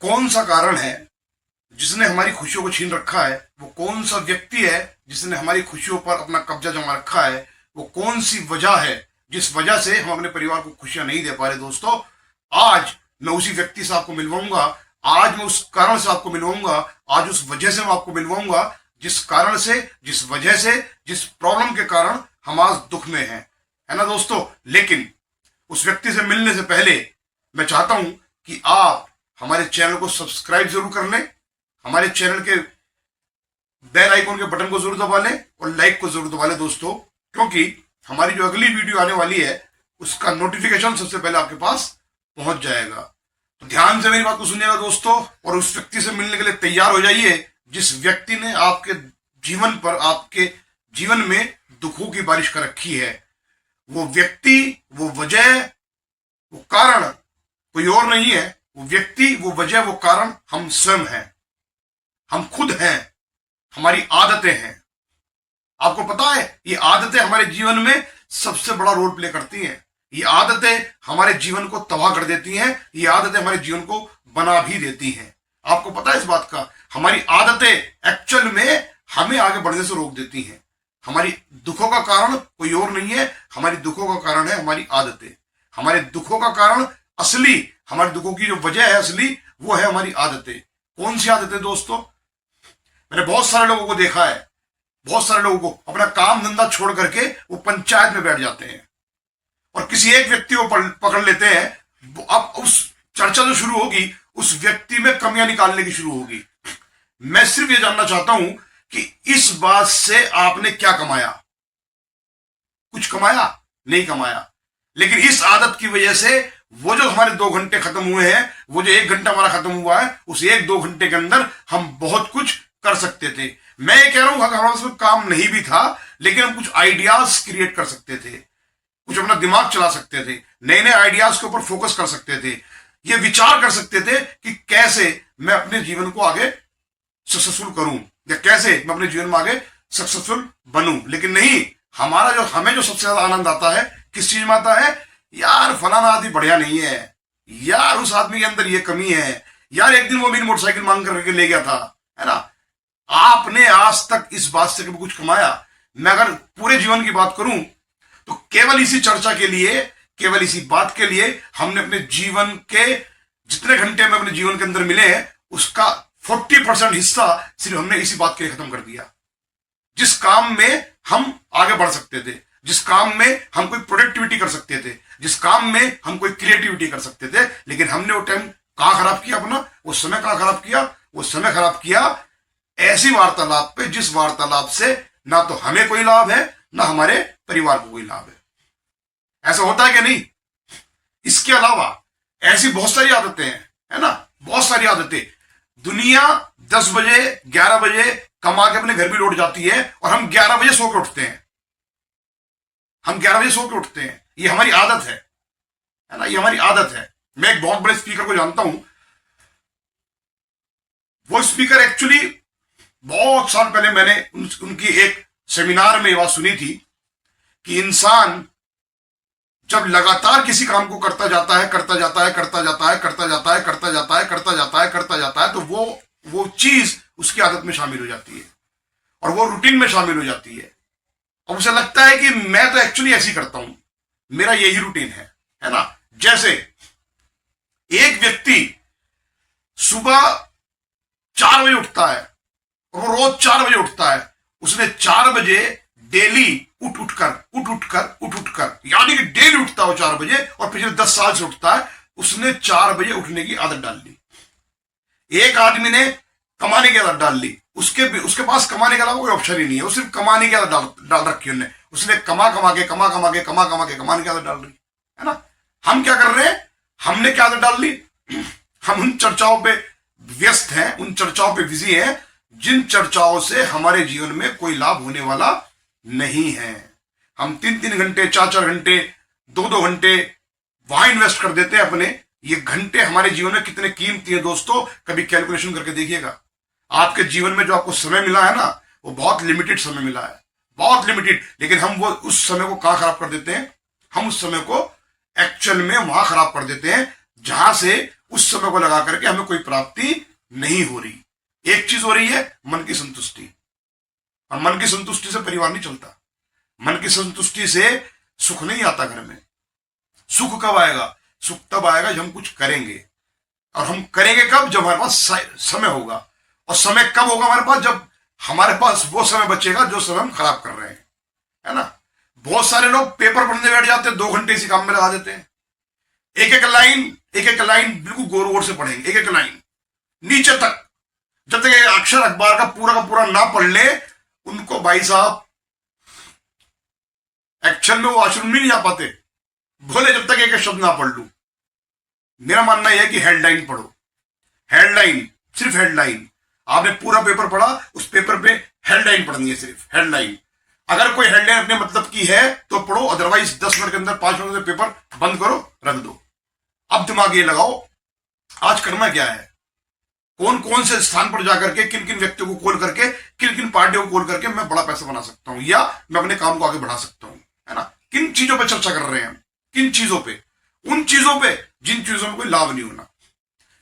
कौन सा कारण है जिसने हमारी खुशियों को छीन रखा है, वो कौन सा व्यक्ति है जिसने हमारी खुशियों पर अपना कब्जा जमा रखा है, वो कौन सी वजह है जिस वजह से हम अपने परिवार को खुशियां नहीं दे पा रहे। दोस्तों, आज मैं उसी व्यक्ति से आपको मिलवाऊंगा, आज मैं उस कारण से आपको मिलवाऊंगा, आज उस वजह से मैं आपको मिलवाऊंगा जिस कारण से, जिस वजह से, जिस प्रॉब्लम के कारण हम आज दुख में हैं, है ना दोस्तों। लेकिन उस व्यक्ति से मिलने से पहले मैं चाहता हूं कि आप हमारे चैनल को सब्सक्राइब जरूर कर लें, हमारे चैनल के बेल आइकन के बटन को जरूर दबा लें और लाइक को जरूर दबा लें दोस्तों, क्योंकि हमारी जो अगली वीडियो आने वाली है उसका नोटिफिकेशन सबसे पहले आपके पास पहुंच जाएगा। तो ध्यान से मेरी बात को सुनिएगा दोस्तों, और उस व्यक्ति से मिलने के लिए तैयार हो जाइए जिस व्यक्ति ने आपके जीवन पर, आपके जीवन में दुखों की बारिश कर रखी है। वो व्यक्ति, वो वजह, वो कारण कोई और नहीं है। वो व्यक्ति, वो वजह, वो कारण हम स्वयं हैं, हम खुद हैं, हमारी आदतें हैं। आपको पता है, ये आदतें हमारे जीवन में सबसे बड़ा रोल प्ले करती हैं। ये आदतें हमारे जीवन को तबाह कर देती हैं, ये आदतें हमारे जीवन को बना भी देती हैं। आपको पता है इस बात का? हमारी आदतें एक्चुअल में हमें आगे बढ़ने से रोक देती हैं। हमारी दुखों का कारण कोई और नहीं है, हमारी दुखों का कारण है हमारी आदतें। हमारे दुखों का कारण असली, हमारे दुखों की जो वजह है असली, वो है हमारी आदतें। कौन सी आदतें दोस्तों? मैंने बहुत सारे लोगों को देखा है, बहुत सारे लोगों को अपना काम धंधा छोड़ करके वो पंचायत में बैठ जाते हैं और किसी एक व्यक्ति को पकड़ लेते हैं। अब उस चर्चा जो शुरू होगी, उस व्यक्ति में कमियां निकालने की शुरू होगी। मैं सिर्फ ये जानना चाहता हूं कि इस बात से आपने क्या कमाया? कुछ कमाया? नहीं कमाया। लेकिन इस आदत की वजह से वो जो हमारे 2 घंटे खत्म हुए हैं, वो जो 1 घंटा हमारा खत्म हुआ है, उस 1-2 घंटे के अंदर हम बहुत कुछ कर सकते थे। मैं ये कह रहा हूं, हमारे पास काम नहीं भी था, लेकिन हम कुछ आइडियाज क्रिएट कर सकते थे, कुछ अपना दिमाग चला सकते थे, नए नए आइडियाज के ऊपर फोकस कर सकते थे, ये विचार कर सकते थे कि कैसे मैं अपने जीवन को आगे सक्सेसफुल करूं या कैसे मैं अपने जीवन में आगे सक्सेसफुल बनूं। लेकिन नहीं, हमें जो सबसे ज्यादा आनंद आता है किस चीज में आता है? यार फलाना आदमी बढ़िया नहीं है, यार उस आदमी के अंदर ये कमी है, यार एक दिन वो मेरी मोटरसाइकिल मांग करके ले गया था, है ना। आपने आज तक इस बात से कभी कुछ कमाया? मैं अगर पूरे जीवन की बात करूं तो केवल इसी चर्चा के लिए, केवल इसी बात के लिए हमने अपने जीवन के जितने घंटे में अपने जीवन के अंदर मिले हैं, उसका 40% हिस्सा सिर्फ हमने इसी बात के लिए खत्म कर दिया। जिस काम में हम आगे बढ़ सकते थे, जिस काम में हम कोई प्रोडक्टिविटी कर सकते थे, जिस काम में हम कोई क्रिएटिविटी कर सकते थे, लेकिन हमने वो टाइम कहां खराब किया अपना? वो समय कहां खराब किया? वो समय खराब किया ऐसी वार्तालाप पे जिस वार्तालाप से ना तो हमें कोई लाभ है, ना हमारे परिवार को कोई लाभ है। ऐसा होता है कि नहीं? इसके अलावा ऐसी बहुत सारी आदतें हैं, है ना, बहुत सारी आदतें। दुनिया 10 बजे 11 बजे कमा के अपने घर भी लौट जाती है और हम 11 बजे सो के उठते हैं। हम 11 बजे सो के उठते हैं। ये हमारी आदत है ना, ये हमारी आदत है। मैं एक बहुत बड़े स्पीकर को जानता हूं। वो स्पीकर एक्चुअली बहुत साल पहले मैंने उनकी एक सेमिनार में ये बात सुनी थी कि इंसान जब लगातार किसी काम को करता जाता है, करता जाता है, करता जाता है, करता जाता है, करता जाता है, करता जाता है, करता जाता है, तो वो चीज उसकी आदत में शामिल हो जाती है और वो रूटीन में शामिल हो जाती है। और उसे लगता है कि मैं तो एक्चुअली ऐसी करता हूं, मेरा यही रूटीन है ना। जैसे एक व्यक्ति सुबह 4 बजे उठता है और वो रोज 4 बजे उठता है। उसने 4 बजे डेली उठ उठकर यानी कि डेली उठता है वो 4 बजे और पिछले 10 साल से उठता है। उसने 4 बजे उठने की आदत डाल ली। एक आदमी ने कमाने की आदत डाल ली, उसके पास कमाने के अलावा कोई ऑप्शन ही नहीं है, वो सिर्फ कमाने की आदत डाल रखी है उसने कमा कमा के कमाने की आदत डाल रही है ना। हम क्या कर रहे हैं? हमने क्या आदत डाल ली? हम उन चर्चाओं पे व्यस्त हैं, उन चर्चाओं पे बिजी हैं जिन चर्चाओं से हमारे जीवन में कोई लाभ होने वाला नहीं है। हम 3-3 घंटे 4-4 घंटे 2-2 घंटे वहां इन्वेस्ट कर देते हैं अपने। ये घंटे हमारे जीवन में कितने कीमती हैं दोस्तों, कभी कैलकुलेशन करके देखिएगा। आपके जीवन में जो आपको समय मिला है ना, वो बहुत लिमिटेड समय मिला है, बहुत लिमिटेड। लेकिन हम वो उस समय को कहां खराब कर देते हैं? हम उस समय को एक्चुअल में वहां खराब कर देते हैं जहां से उस समय को लगा करके हमें कोई प्राप्ति नहीं हो रही। एक चीज हो रही है, मन की संतुष्टि, और मन की संतुष्टि से परिवार नहीं चलता। मन की संतुष्टि से सुख नहीं आता घर में। सुख कब आएगा? सुख तब आएगा जब हम कुछ करेंगे, और हम करेंगे कब? जब हमारे पास समय होगा। और समय कब होगा हमारे पास? जब हमारे पास वो समय बचेगा जो समय हम खराब कर रहे हैं, है ना। बहुत सारे लोग पेपर पढ़ने बैठ जाते हैं, 2 घंटे इसी काम में लगा देते हैं। एक एक लाइन बिल्कुल गौर गौर से पढ़ेंगे, एक एक लाइन नीचे तक, जब तक एक अक्षर अखबार का पूरा ना पढ़ ले, उनको भाई साहब एक्शन में वो वॉशरूम नहीं जा पाते। बोले जब तक एक शब्द ना पढ़ लू। मेरा मानना यह है कि हेडलाइन पढ़ो, हेडलाइन, सिर्फ हेडलाइन। आपने पूरा पेपर पढ़ा, उस पेपर पे हेडलाइन पढ़नी है, सिर्फ हेडलाइन। अगर कोई हेडलाइन अपने मतलब की है तो पढ़ो, अदरवाइज 10 मिनट के अंदर, 5 मिनट में पेपर बंद करो, रख दो। अब दिमाग ये लगाओ आज करना क्या है, कौन कौन से स्थान पर जाकर के, किन किन व्यक्तियों को कॉल करके, किन किन पार्टियों को कॉल करके मैं बड़ा पैसा बना सकता हूं, या मैं अपने काम को आगे बढ़ा सकता हूं, है ना। किन चीजों पर चर्चा कर रहे हैं हम, किन चीजों पे? उन चीजों पे जिन चीजों में कोई लाभ नहीं होना।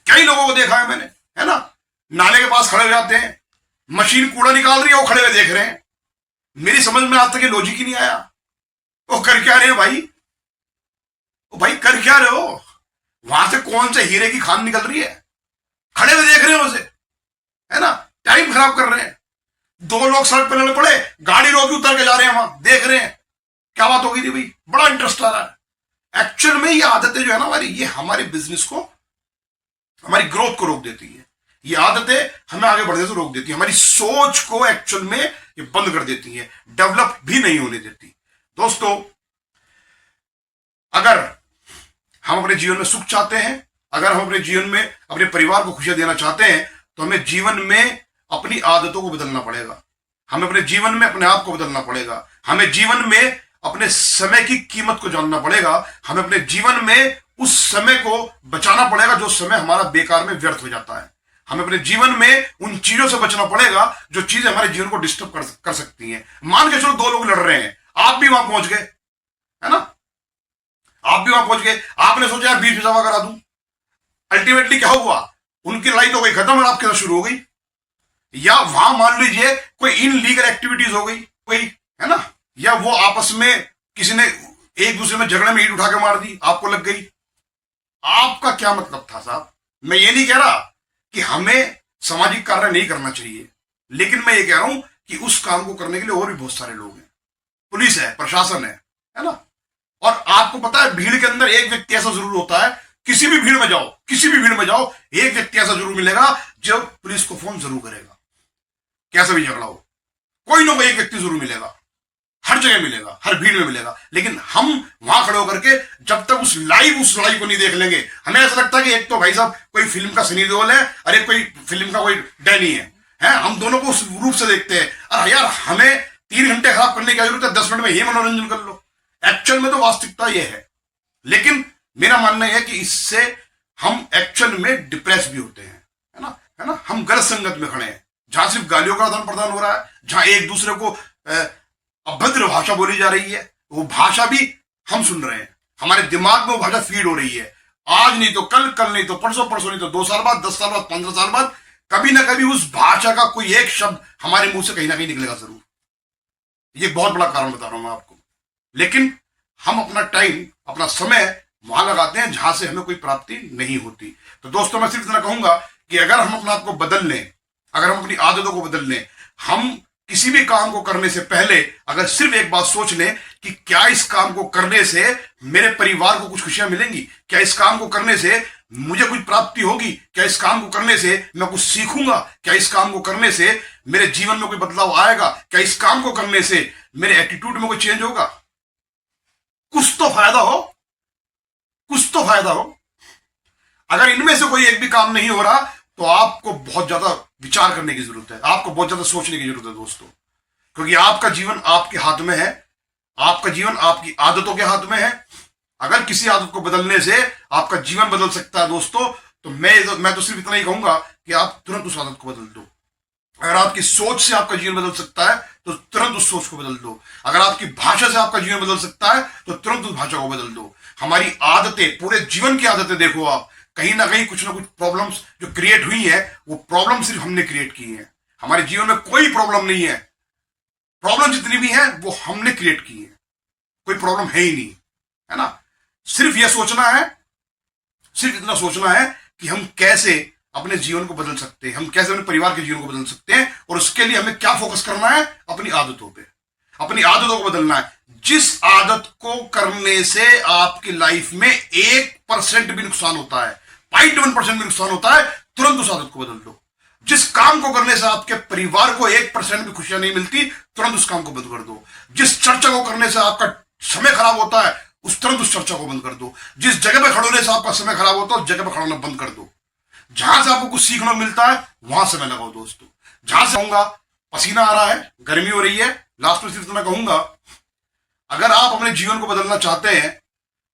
कई लोगों को देखा है मैंने, है ना, नाले के पास खड़े हो जाते हैं, मशीन कूड़ा निकाल रही है, वो खड़े हुए देख रहे हैं। मेरी समझ में आज तक ये लॉजिक ही नहीं आया। वो कर क्या रहे हैं भाई? वो भाई कर क्या रहे हो? वहां से कौन से हीरे की खान निकल रही है, खड़े हुए देख रहे हैं उसे, है ना, टाइम खराब कर रहे हैं। 2 लोग सड़क पर लड़ पड़े, गाड़ी रोक के उतर के जा रहे हैं, वहां देख रहे हैं क्या बात हो गई थी भाई, बड़ा इंटरेस्ट आ रहा है। एक्चुअल में ये आदतें जो है ना हमारी, ये हमारे बिजनेस को, हमारी ग्रोथ को रोक देती है। ये आदतें हमें आगे बढ़ने से रोक देती है, हमारी सोच को एक्चुअल में ये बंद कर देती है, डेवलप भी नहीं होने देती। दोस्तों, अगर हम अपने जीवन में सुख चाहते हैं, अगर हम अपने जीवन में अपने परिवार को खुशियां देना चाहते हैं, तो हमें जीवन में अपनी आदतों को बदलना पड़ेगा, हमें अपने जीवन में अपने आप को बदलना पड़ेगा, हमें जीवन में अपने समय की कीमत को जानना पड़ेगा, हमें अपने जीवन में उस समय को बचाना पड़ेगा जो समय हमारा बेकार में व्यर्थ हो जाता है। हमें अपने जीवन में उन चीजों से बचना पड़ेगा जो चीजें हमारे जीवन को डिस्टर्ब कर सकती हैं। मान के चलो 2 लोग लड़ रहे हैं, आप भी वहां पहुंच गए, है ना, आप भी वहां पहुंच गए, आपने सोचा यार बीच में जमा करा दूं, अल्टीमेटली क्या हुआ, उनकी लड़ाई तो गई खत्म और आपके साथ शुरू हो गई। या वहां मान लीजिए कोई इनलीगल एक्टिविटीज हो गई कोई, है ना, या वो आपस में किसी ने एक दूसरे में झगड़े में ईंट उठा के मार दी, आपको लग गई। आपका क्या मतलब था साहब? मैं ये नहीं कह रहा कि हमें सामाजिक कार्य नहीं करना चाहिए, लेकिन मैं ये कह रहा हूं कि उस काम को करने के लिए और भी बहुत सारे लोग हैं, पुलिस है, प्रशासन है ना। और आपको पता है भीड़ के अंदर एक व्यक्ति ऐसा जरूर होता है, किसी भी भीड़ में जाओ, किसी भी भीड़ में जाओ, एक व्यक्ति ऐसा जरूर मिलेगा जो पुलिस को फोन जरूर करेगा, कैसा भी झगड़ा हो, कोई ना कोई एक व्यक्ति जरूर मिलेगा, हर जगह मिलेगा, हर भीड़ में मिलेगा। लेकिन हम वहां खड़े होकर के जब तक उस लड़ाई को नहीं देख लेंगे, हमें ऐसा लगता है कि एक तो भाई साहब कोई फिल्म का सनी देओल है, अरे कोई फिल्म का कोई डैनी है, हम दोनों को उस रूप से देखते हैं। अरे यार हमें 3 घंटे खराब करने की जरूरत है, 10 मिनट में ही मनोरंजन कर लो। एक्चुअल में तो वास्तविकता यह है, लेकिन मेरा मानना यह है कि इससे हम एक्चुअल में डिप्रेस भी होते हैं, है ना। हम गलत संगत में खड़े हैं, जहां सिर्फ गालियों का आदान प्रदान हो रहा है, जहां एक दूसरे को अभद्र भाषा बोली जा रही है, वो भाषा भी हम सुन रहे हैं, हमारे दिमाग में वो भाषा फीड हो रही है। आज नहीं तो कल, कल नहीं तो परसों, परसों नहीं तो 2 साल बाद, 10 साल बाद, 15 साल बाद, कभी ना कभी उस भाषा का कोई एक शब्द हमारे मुंह से कहीं ना कहीं निकलेगा जरूर। ये बहुत बड़ा कारण बता रहा हूं मैं आपको। लेकिन हम अपना टाइम, अपना समय वहां लगाते हैं जहां से हमें कोई प्राप्ति नहीं होती। तो दोस्तों, मैं सिर्फ इतना कहूंगा कि अगर हम अपने आप को बदल लें, अगर हम अपनी आदतों को बदल लें, हम किसी भी काम को करने से पहले अगर सिर्फ एक बात सोच लें कि क्या इस काम को करने से मेरे परिवार को कुछ खुशियां मिलेंगी, क्या इस काम को करने से मुझे कुछ प्राप्ति होगी, क्या इस काम को करने से मैं कुछ सीखूंगा, क्या इस काम को करने से मेरे जीवन में कोई बदलाव आएगा, क्या इस काम को करने से मेरे एटीट्यूड में कोई चेंज होगा, कुछ तो फायदा हो, कुछ तो फायदा हो। अगर इनमें से कोई एक भी काम नहीं हो रहा तो आपको बहुत ज्यादा विचार करने की जरूरत है, आपको बहुत ज्यादा सोचने की जरूरत है दोस्तों, क्योंकि आपका जीवन आपके हाथ में है, आपका जीवन आपकी आदतों के हाथ में है। अगर किसी आदत को बदलने से आपका जीवन बदल सकता है दोस्तों, तो मैं तो सिर्फ इतना ही कहूंगा कि आप तुरंत उस आदत को बदल दो। अगर आपकी सोच से आपका जीवन बदल सकता है तो तुरंत उस सोच को बदल दो। अगर आपकी भाषा से आपका जीवन बदल सकता है तो तुरंत उस भाषा को बदल दो। हमारी आदतें, पूरे जीवन की आदतें देखो आप, कहीं ना कहीं कुछ ना कुछ प्रॉब्लम्स जो क्रिएट हुई है, वो प्रॉब्लम सिर्फ हमने क्रिएट की है। हमारे जीवन में कोई प्रॉब्लम नहीं है, प्रॉब्लम जितनी भी है वो हमने क्रिएट की है, कोई प्रॉब्लम है ही नहीं, है ना। सिर्फ यह सोचना है, सिर्फ इतना सोचना है कि हम कैसे अपने जीवन को बदल सकते हैं, हम कैसे अपने परिवार के जीवन को बदल सकते हैं, और उसके लिए हमें क्या फोकस करना है, अपनी आदतों पे, अपनी आदतों को बदलना है। जिस आदत को करने से आपकी लाइफ में 1% भी नुकसान होता है, 0.1% भी नुकसान होता है, तुरंत उस आदत को बदल दो। जिस काम को करने से आपके परिवार को 1% भी खुशियां नहीं मिलती, तुरंत उस काम को बंद कर दो। जिस चर्चा को करने से आपका समय खराब होता है, तुरंत उस चर्चा को बंद कर दो। जिस जगह पे खड़े होने से आपका समय खराब होता है, उस जगह पे खड़ा होना बंद कर दो। जहां से आपको कुछ सीखने को मिलता है, वहां समय लगाओ दोस्तों। जहां से कहूंगा पसीना आ रहा है, गर्मी हो रही है, लास्ट में सिर्फ इतना कहूंगा, अगर आप अपने जीवन को बदलना चाहते हैं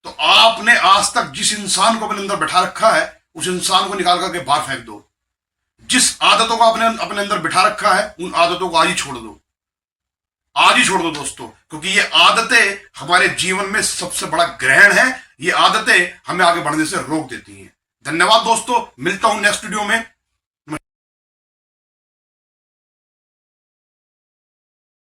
तो आपने आज तक जिस इंसान को अपने अंदर बैठा रखा है, उस इंसान को निकाल करके बाहर फेंक दो। जिस आदतों को आपने अपने अंदर बिठा रखा है, उन आदतों को आज ही छोड़ दो, आज ही छोड़ दो दोस्तों, क्योंकि ये आदतें हमारे जीवन में सबसे बड़ा ग्रहण है। ये आदतें हमें आगे बढ़ने से रोक देती हैं। धन्यवाद दोस्तों, मिलता हूं नेक्स्ट वीडियो में।